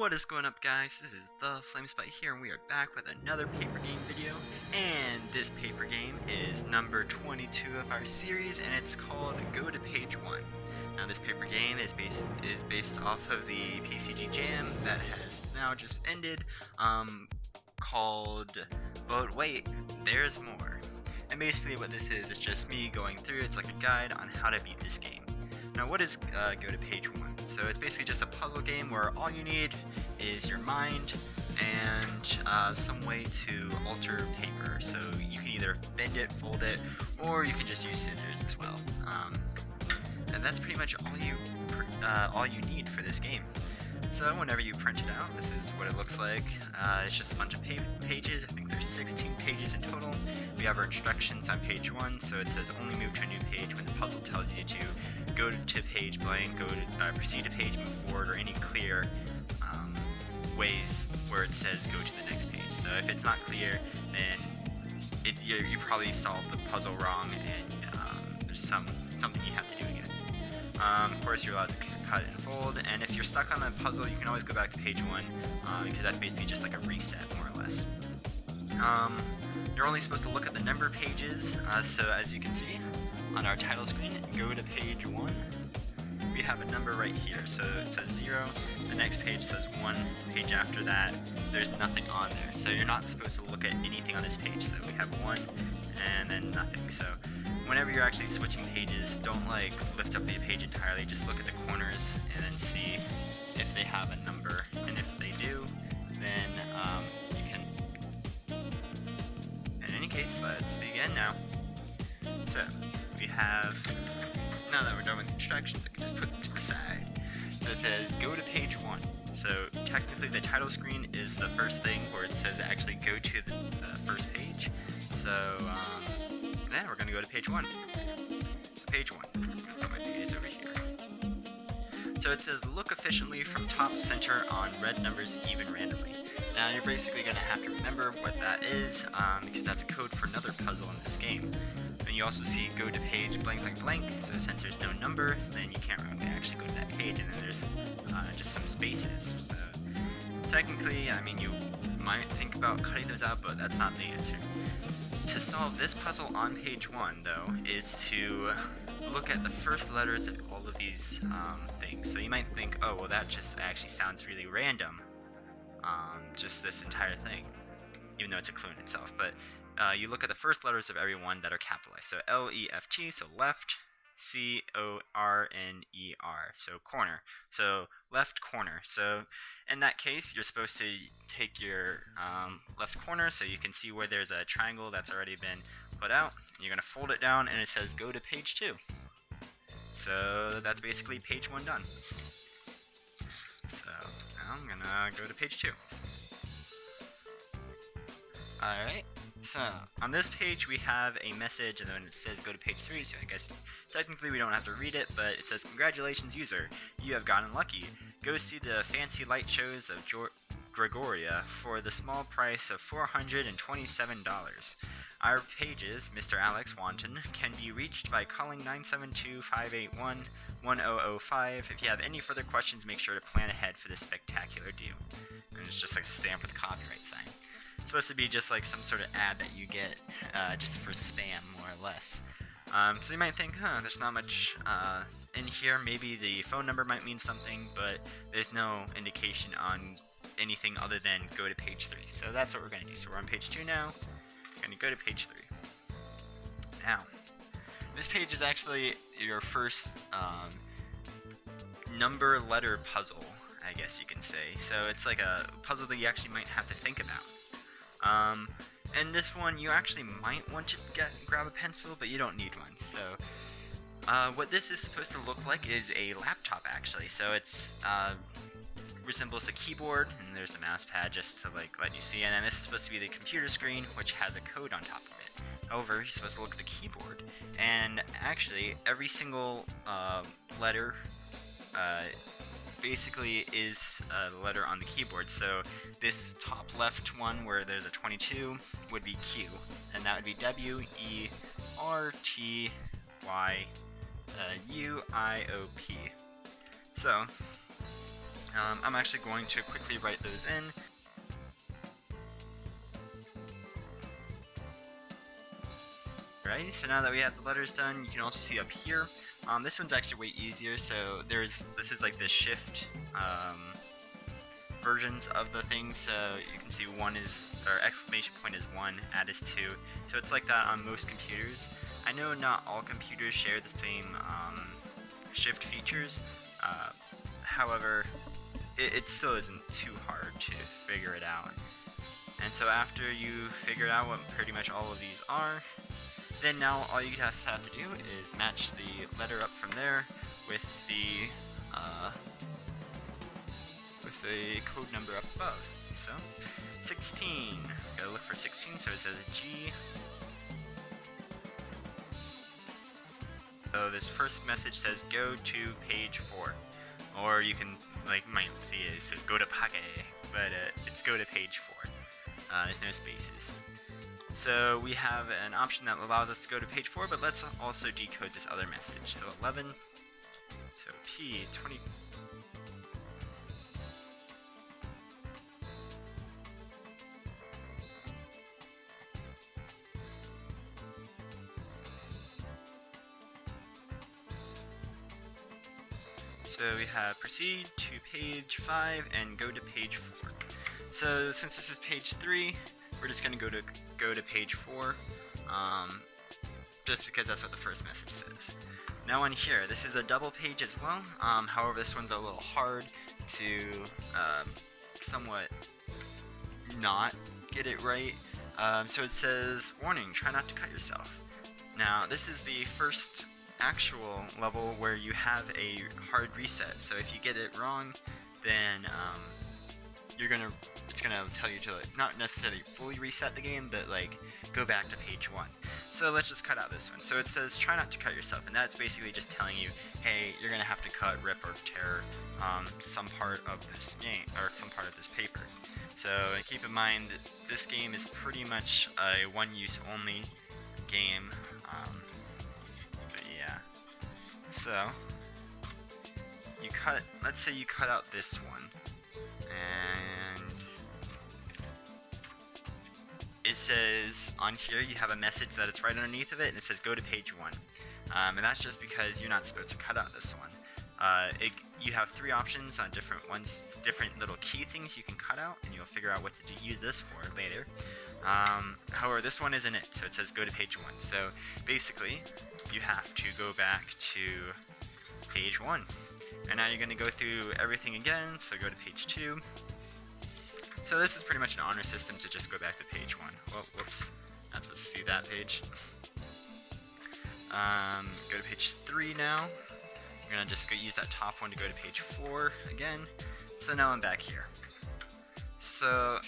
What is going up, guys? This is the Flamespite here, and we are back with another paper game video. And this paper game is number 22 of our series, and it's called Go to Page 1. Now, this paper game is based off of the PCG Jam that has now just ended, called But Wait, There's More. And basically what this is just me going through. It's like a guide on how to beat this game. Now, what is Go to Page 1? So it's basically just a puzzle game where all you need is your mind and some way to alter paper. So you can either bend it, fold it, or you can just use scissors as well. And that's pretty much all you need for this game. So whenever you print it out, this is what it looks like. It's just a bunch of pages. I think there's 16 pages in total. We have our instructions on page 1, so it says only move to a new page when the puzzle tells you to go to page blank, proceed to page, move forward, or any clear ways where it says go to the next page. So if it's not clear, then you probably solved the puzzle wrong, and there's something you have to do again. Of course, you're allowed to cut and fold, and if you're stuck on a puzzle, you can always go back to page 1, because that's basically just like a reset, more or less. You're only supposed to look at the number pages, so as you can see on our title screen, go to page 1, we have a number right here, so it says 0, the next page says 1, page after that, there's nothing on there, so you're not supposed to look at anything on this page, so we have 1, and then nothing. So whenever you're actually switching pages, don't like lift up the page entirely, just look at the corners and then see if they have a number, and if they do, then you can. In any case, let's begin now. So we have, now that we're done with the instructions, I can just put them to the side. So it says go to page 1. So technically the title screen is the first thing where it says actually go to the first page. So then we're going to go to page 1. So page 1. Put my pages over here. So it says look efficiently from top center on red numbers even randomly. Now you're basically going to have to remember what that is, because that's a code for another puzzle in this game. And you also see go to page blank blank blank, so since there's no number, then you can't really actually go to that page, and then there's just some spaces. So technically, I mean, you might think about cutting those out, but that's not the answer. To solve this puzzle on page 1, though, is to look at the first letters of all of these things. So you might think, oh, well, that just actually sounds really random, just this entire thing, even though it's a clue in itself. But you look at the first letters of every one that are capitalized. So L-E-F-T, so left, C-O-R-N-E-R, so corner. So left corner. So in that case, you're supposed to take your left corner so you can see where there's a triangle that's already been put out. You're going to fold it down, and it says go to page 2. So that's basically page 1 done. So now I'm going to go to page 2. Alright, so on this page we have a message, and then it says go to page 3, so I guess technically we don't have to read it, but it says congratulations user, you have gotten lucky. Go see the fancy light shows of Gregoria for the small price of $427. Our pages, Mr. Alex Wanton, can be reached by calling 972-581-1005. If you have any further questions, make sure to plan ahead for this spectacular deal. And it's just like a stamp with a copyright sign. It's supposed to be just like some sort of ad that you get just for spam, more or less. So you might think, there's not much in here. Maybe the phone number might mean something, but there's no indication on anything other than go to page 3. So that's what we're going to do. So we're on page 2 now. We're going to go to page 3. Now, this page is actually your first number letter puzzle, I guess you can say. So it's like a puzzle that you actually might have to think about. And this one, you actually might want to grab a pencil, but you don't need one. So, what this is supposed to look like is a laptop, actually. So it's, resembles a keyboard, and there's a mouse pad just to, like, let you see. And then this is supposed to be the computer screen, which has a code on top of it. However, you're supposed to look at the keyboard, and actually, every single, letter, basically is a letter on the keyboard. So this top left one where there's a 22 would be Q, and that would be W-E-R-T-Y-U-I-O-P. So I'm actually going to quickly write those in. Right, so now that we have the letters done, you can also see up here, this one's actually way easier. So this is like the shift versions of the thing. So you can see one is, or exclamation point is 1, add is 2. So it's like that on most computers. I know not all computers share the same shift features. However, it still isn't too hard to figure it out. And so after you figure out what pretty much all of these are, then now all you just have to do is match the letter up from there with the code number up above. So 16, gotta look for 16, so it says G. So this first message says go to page 4. Or you can, like, might see it says go to HACHE, but it's go to page 4. There's no spaces. So we have an option that allows us to go to page 4, but let's also decode this other message. So 11, so P20. So we have proceed to page 5 and go to page 4. So since this is page 3, we're just going to go to page 4, just because that's what the first message says. Now on here, this is a double page as well. However, this one's a little hard to somewhat not get it right. So it says, warning, try not to cut yourself. Now this is the first actual level where you have a hard reset. So if you get it wrong, then it's gonna tell you to, like, not necessarily fully reset the game, but like go back to page 1. So let's just cut out this one. So it says try not to cut yourself, and that's basically just telling you, hey, you're gonna have to cut, rip, or tear some part of this game, or some part of this paper. So keep in mind that this game is pretty much a one-use only game. But yeah. So you cut. Let's say you cut out this one, and it says on here you have a message that it's right underneath of it, and it says go to page 1. And that's just because you're not supposed to cut out this one. You have 3 options on different ones, different little key things you can cut out, and you'll figure out what to use this for later. However, this one isn't it, so it says go to page 1. So basically, you have to go back to page 1. And now you're going to go through everything again, so go to page 2. So this is pretty much an honor system to just go back to page 1. Oh, whoops, not supposed to see that page. Go to page 3 now. We're going to just use that top one to go to page 4 again. So now I'm back here. So,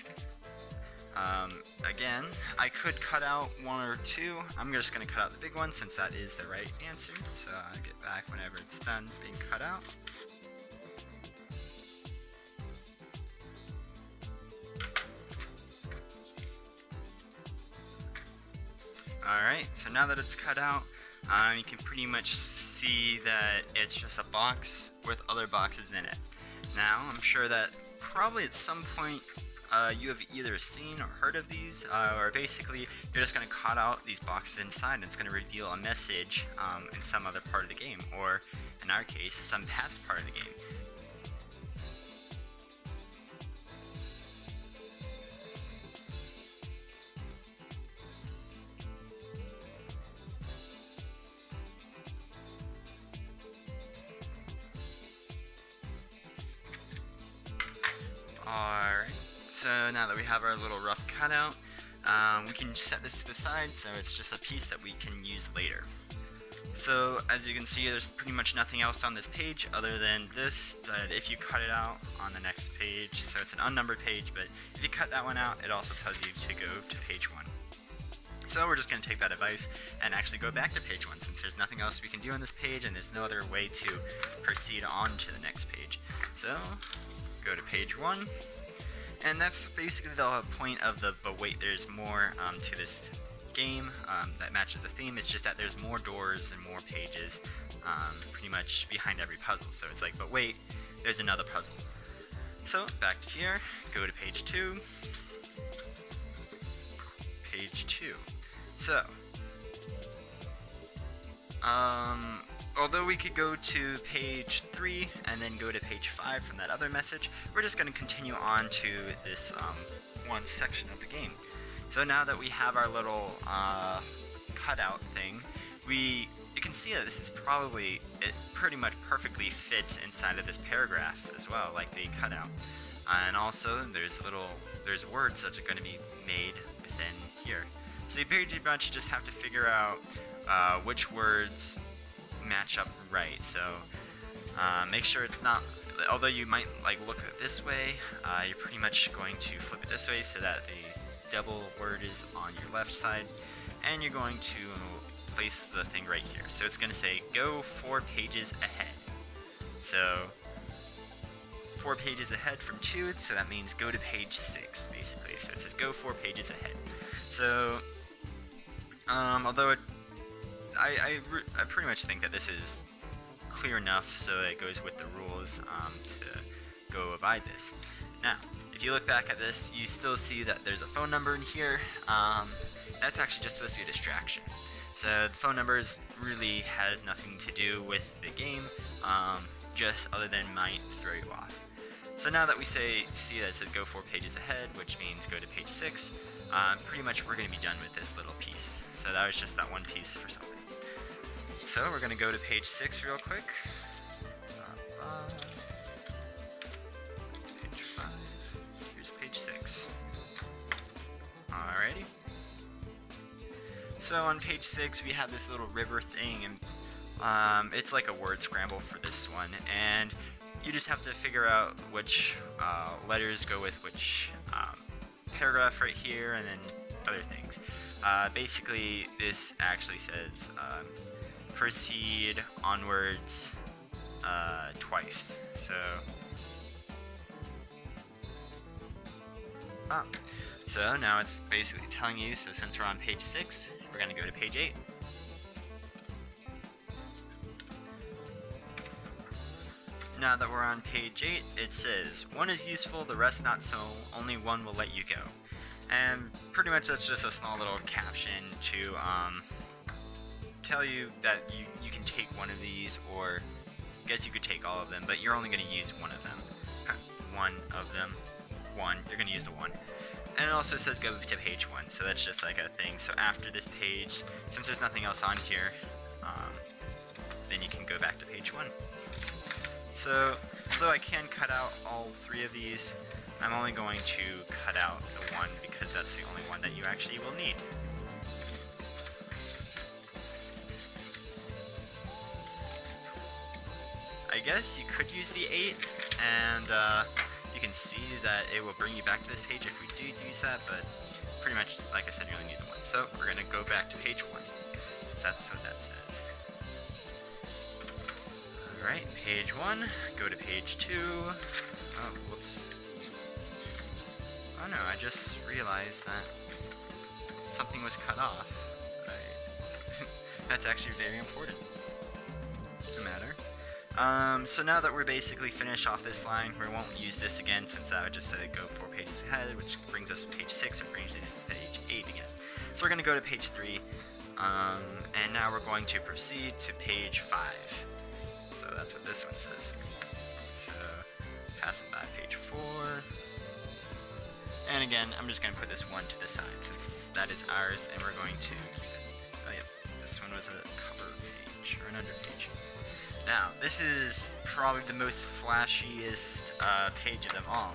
again, I could cut out 1 or 2. I'm just going to cut out the big one since that is the right answer. So I'll get back whenever it's done being cut out. Alright, so now that it's cut out, you can pretty much see that it's just a box with other boxes in it. Now, I'm sure that probably at some point you have either seen or heard of these, or basically you're just going to cut out these boxes inside and it's going to reveal a message in some other part of the game, or in our case, some past part of the game. Alright, so now that we have our little rough cutout, we can set this to the side so it's just a piece that we can use later. So as you can see, there's pretty much nothing else on this page other than this, but if you cut it out on the next page, so it's an unnumbered page, but if you cut that one out, it also tells you to go to page 1. So we're just going to take that advice and actually go back to page 1 since there's nothing else we can do on this page and there's no other way to proceed on to the next page. So go to page 1, and that's basically the point of but wait, there's more to this game that matches the theme. It's just that there's more doors and more pages pretty much behind every puzzle. So it's like, but wait, there's another puzzle. So back to here, go to page 2. Page 2. So, although we could go to page 3 and then go to page 5 from that other message, we're just going to continue on to this one section of the game. So now that we have our little cutout thing, you can see that this is probably, it pretty much perfectly fits inside of this paragraph as well, like the cutout. And also there's words that are going to be made within here. So you pretty much just have to figure out which words match up right. So make sure it's not, although you might like look at it this way, you're pretty much going to flip it this way so that the double word is on your left side, and you're going to place the thing right here. So it's going to say go 4 pages ahead. So 4 pages ahead from 2, so that means go to page 6 basically. So it says go 4 pages ahead. So although I pretty much think that this is clear enough so that it goes with the rules to go abide this. Now, if you look back at this, you still see that there's a phone number in here. That's actually just supposed to be a distraction. So the phone numbers really has nothing to do with the game, just other than might throw you off. So now that we see that it said go 4 pages ahead, which means go to page 6, pretty much we're going to be done with this little piece. So that was just that one piece for something. So we're going to go to page 6 real quick. Page 5. Here's page 6. Alrighty. So on page 6 we have this little river thing, and it's like a word scramble for this one, and you just have to figure out which letters go with which paragraph right here, and then other things. Basically this actually says proceed onwards twice. So now it's basically telling you, so since we're on page 6, we're going to go to page 8. Now that we're on page 8, it says, one is useful, the rest not so, only one will let you go. And pretty much that's just a small little caption to tell you that you can take one of these, or I guess you could take all of them, but you're only going to use one of them. You're going to use the one. And it also says go to page 1, so that's just like a thing. So after this page, since there's nothing else on here, then you can go back to page 1. So, although I can cut out all 3 of these, I'm only going to cut out the one because that's the only one that you actually will need. I guess you could use the 8, and you can see that it will bring you back to this page if we do use that, but pretty much, like I said, you only need the 1. So we're going to go back to page 1, since that's what that says. Alright, page 1, go to page 2. Oh, whoops. Oh no, I just realized that something was cut off. That's actually very important. No matter. So now that we're basically finished off this line, we won't use this again since I would just say go 4 pages ahead, which brings us to page 6 and brings us to page 8 again. So we're going to go to page 3, and now we're going to proceed to page 5. So that's what this one says. So passing by page 4. And again, I'm just going to put this one to the side since that is ours, and we're going to keep it. Oh yep, this one was a cover page, or an under page. Now, this is probably the most flashiest page of them all.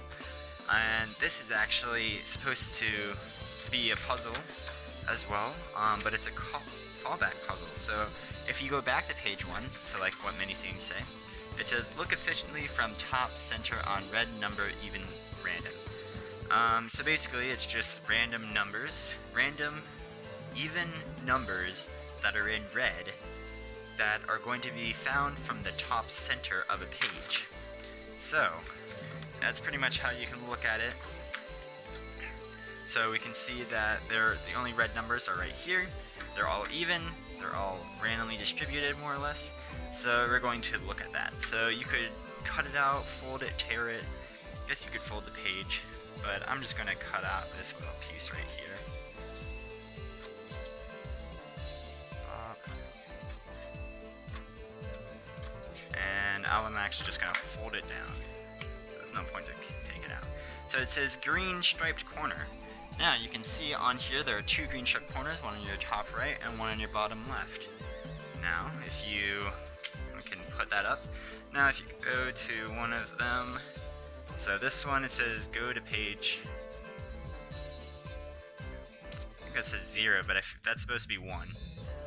And this is actually supposed to be a puzzle as well, but it's a fallback puzzle. So if you go back to page 1, so like what many things say, it says look efficiently from top center on red number even random. So basically it's just random numbers, random even numbers that are in red that are going to be found from the top center of a page. So that's pretty much how you can look at it. So we can see that the only red numbers are right here. They're all even. They're all randomly distributed, more or less. So we're going to look at that. So you could cut it out, fold it, tear it, guess you could fold the page, but I'm just going to cut out this little piece right here. And I'm actually just going to fold it down, so there's no point to take it out. So it says green striped corner. Now you can see on here there are two green striped corners, one on your top right and one on your bottom left. Now if you can put that up. Now if you go to one of them, so this one it says go to page, I think that says 0, but that's supposed to be 1.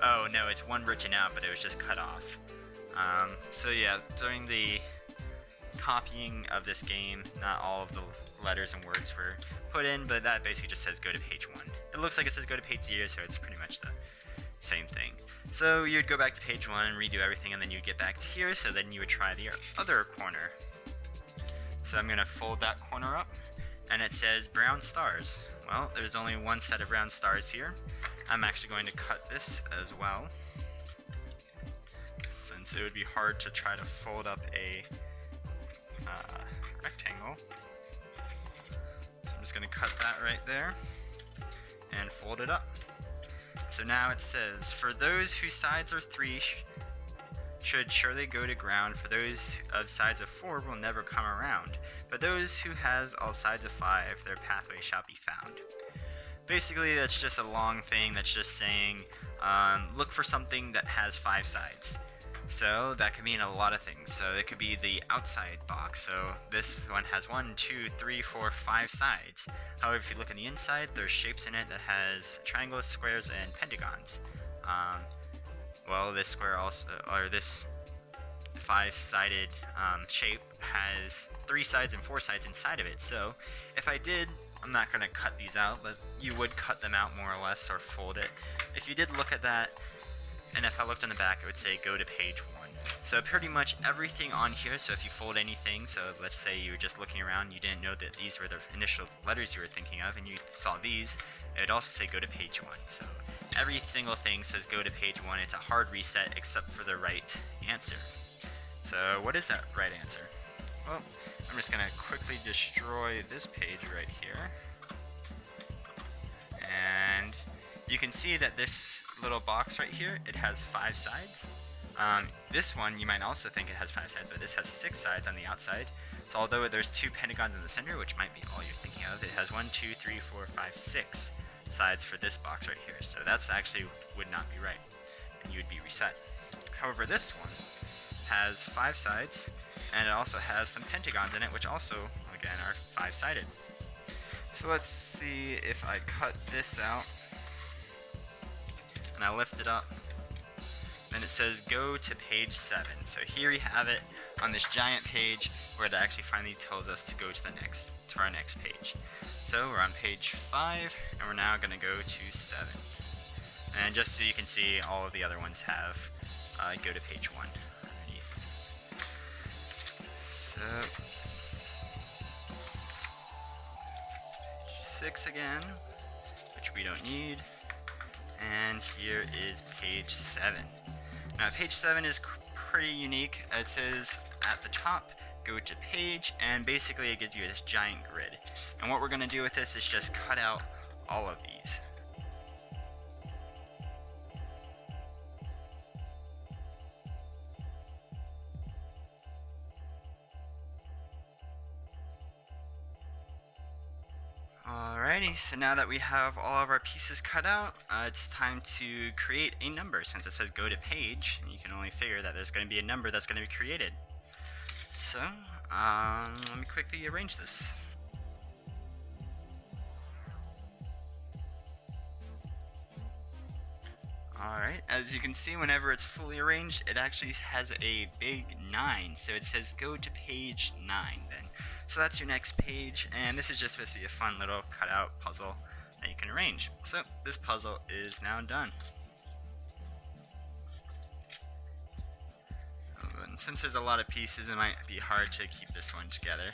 Oh no, it's 1 written out, but it was just cut off. So yeah, during the copying of this game, not all of the letters and words were put in, but that basically just says go to page 1. It looks like it says go to page 0, so it's pretty much the same thing. So you'd go back to page 1 and redo everything, and then you'd get back to here, so then you would try the other corner. So I'm going to fold that corner up, and it says brown stars. Well, there's only one set of brown stars here. I'm actually going to cut this as well, since it would be hard to try to fold up a rectangle. So I'm just going to cut that right there and fold it up. So now it says, for those whose sides are 3 should surely go to ground, for those of sides of 4 will never come around, but those who has all sides of 5, their pathway shall be found. Basically that's just a long thing that's just saying look for something that has 5 sides. So that could mean a lot of things. So it could be the outside box. So this one has 1, 2, 3, 4, 5 sides. However, if you look on the inside, there's shapes in it that has triangles, squares, and pentagons. Well, this square also, or this 5-sided shape has 3 sides and 4 sides inside of it. So if I did, I'm not going to cut these out, but you would cut them out more or less, or fold it. If you did look at that, and if I looked on the back, it would say go to page 1. So pretty much everything on here, so if you fold anything, so let's say you were just looking around, you didn't know that these were the initial letters you were thinking of, and you saw these, it would also say go to page 1. So every single thing says go to page 1. It's a hard reset except for the right answer. So what is that right answer? Well, I'm just going to quickly destroy this page right here. And you can see that this little box right here, it has 5 sides. This one, you might also think it has 5 sides, but this has 6 sides on the outside. So although there's 2 pentagons in the center, which might be all you're thinking of, it has 1, 2, 3, 4, 5, 6 sides for this box right here. So that's actually would not be right, and you would be reset. However, this one has 5 sides, and it also has some pentagons in it, which also, again, are 5-sided. So let's see if I cut this out, and I lift it up. Then it says go to page 7. So here you have it on this giant page where it actually finally tells us to go to our next page. So we're on page 5, and we're now going to go to 7. And just so you can see, all of the other ones have go to page 1 underneath. So page 6 again, which we don't need. And here is page 7. Now page 7 is pretty unique. It says at the top, go to page, and basically it gives you this giant grid. And what we're going to do with this is just cut out all of these. Alrighty, so now that we have all of our pieces cut out, it's time to create a number. Since it says go to page, you can only figure that there's going to be a number that's going to be created. So, let me quickly arrange this. Alright, as you can see, whenever it's fully arranged, it actually has a big 9, so it says go to page 9 then. So that's your next page, and this is just supposed to be a fun little cutout puzzle that you can arrange. So this puzzle is now done. And since there's a lot of pieces, it might be hard to keep this one together,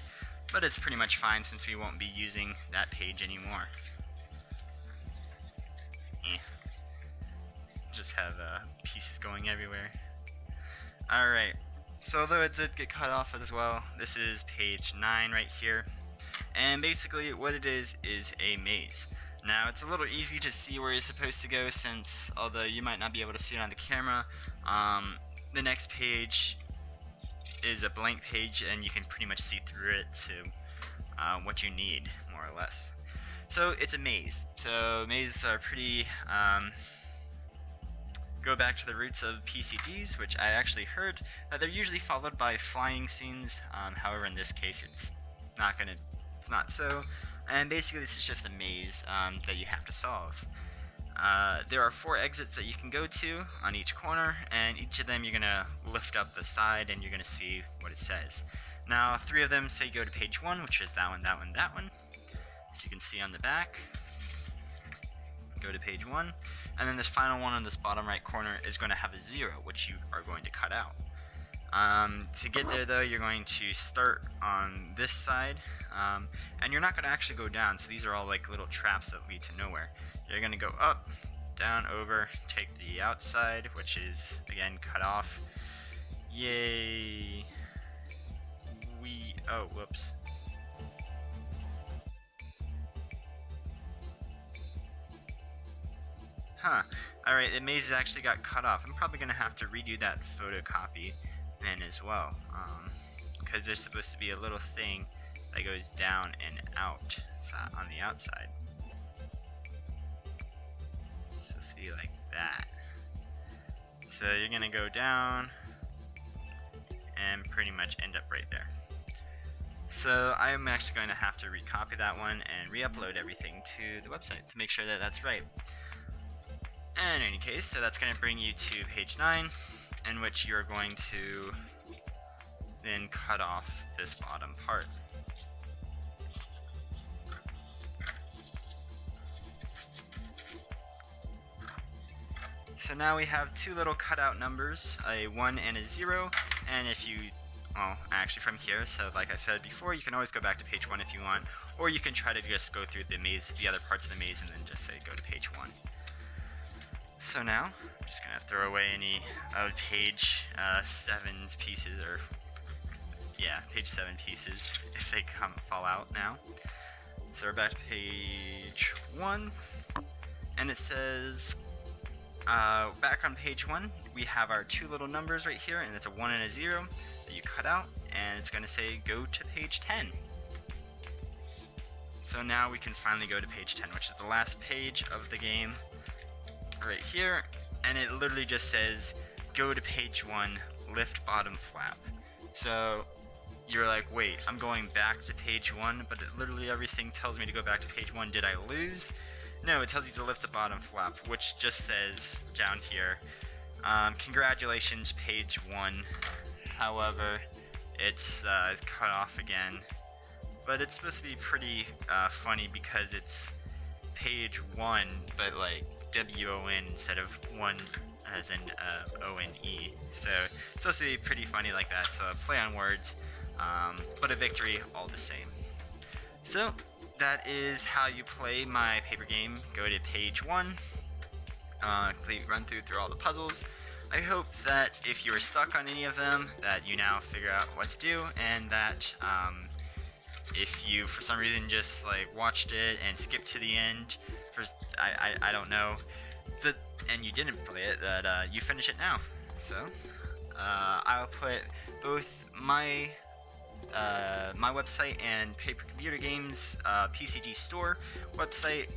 but it's pretty much fine since we won't be using that page anymore. Just have pieces going everywhere. Alright, So although it did get cut off as well, this is page 9 right here. And basically what it is a maze. Now it's a little easy to see where you're supposed to go, since although you might not be able to see it on the camera, the next page is a blank page and you can pretty much see through it to what you need, more or less. So it's a maze. So mazes are pretty, go back to the roots of PCGs, which I actually heard that they're usually followed by flying scenes. However, in this case, it's not so. And basically, this is just a maze that you have to solve. There are 4 exits that you can go to on each corner, and each of them you're gonna lift up the side, and you're gonna see what it says. Now, 3 of them say go to page 1, which is that one, that one, that one. So you can see on the back, go to page 1, and then this final one on this bottom right corner is going to have a 0, which you are going to cut out. To get there though, you're going to start on this side, and you're not going to actually go down, so these are all like little traps that lead to nowhere. You're going to go up, down, over, take the outside, which is again cut off. Yay! Oh, whoops. Huh. Alright, the maze actually got cut off. I'm probably going to have to redo that photocopy then as well. Because there's supposed to be a little thing that goes down and out on the outside. It's supposed to be like that. So you're going to go down and pretty much end up right there. So I'm actually going to have to recopy that one and re-upload everything to the website to make sure that that's right. In any case, so that's going to bring you to page 9, in which you're going to then cut off this bottom part. So now we have 2 little cutout numbers, a 1 and a 0, and if you, well, actually from here, so like I said before, you can always go back to page 1 if you want, or you can try to just go through the maze, the other parts of the maze, and then just say go to page 1. So now, I'm just going to throw away any of page 7's pieces, or, yeah, page 7 pieces, if they fall out now. So we're back to page 1, and it says, back on page 1, we have our 2 little numbers right here, and it's a 1 and a 0 that you cut out, and it's going to say go to page 10. So now we can finally go to page 10, which is the last page of the game. Right here, and it literally just says go to page 1, lift bottom flap. So you're like, wait, I'm going back to page 1, but literally everything tells me to go back to page 1. Did I lose? No, it tells you to lift the bottom flap, which just says down here, congratulations, page 1. However, it's cut off again, but it's supposed to be pretty funny because it's page 1, but like W-O-N instead of 1 as in O-N-E. So it's supposed to be pretty funny like that, so play on words, but a victory all the same. So that is how you play my paper game. Go to page 1, run through all the puzzles. I hope that if you were stuck on any of them, that you now figure out what to do, and that if you for some reason just like watched it and skipped to the end, I don't know, and you didn't play it, that you finish it now. So I'll put both my website and Paper Computer Games PCG Store website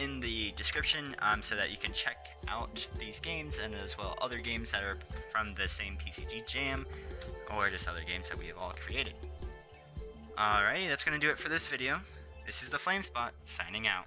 in the description, so that you can check out these games and as well other games that are from the same PCG Jam, or just other games that we have all created. Alrighty, that's going to do it for this video. This is the Flamespot, signing out.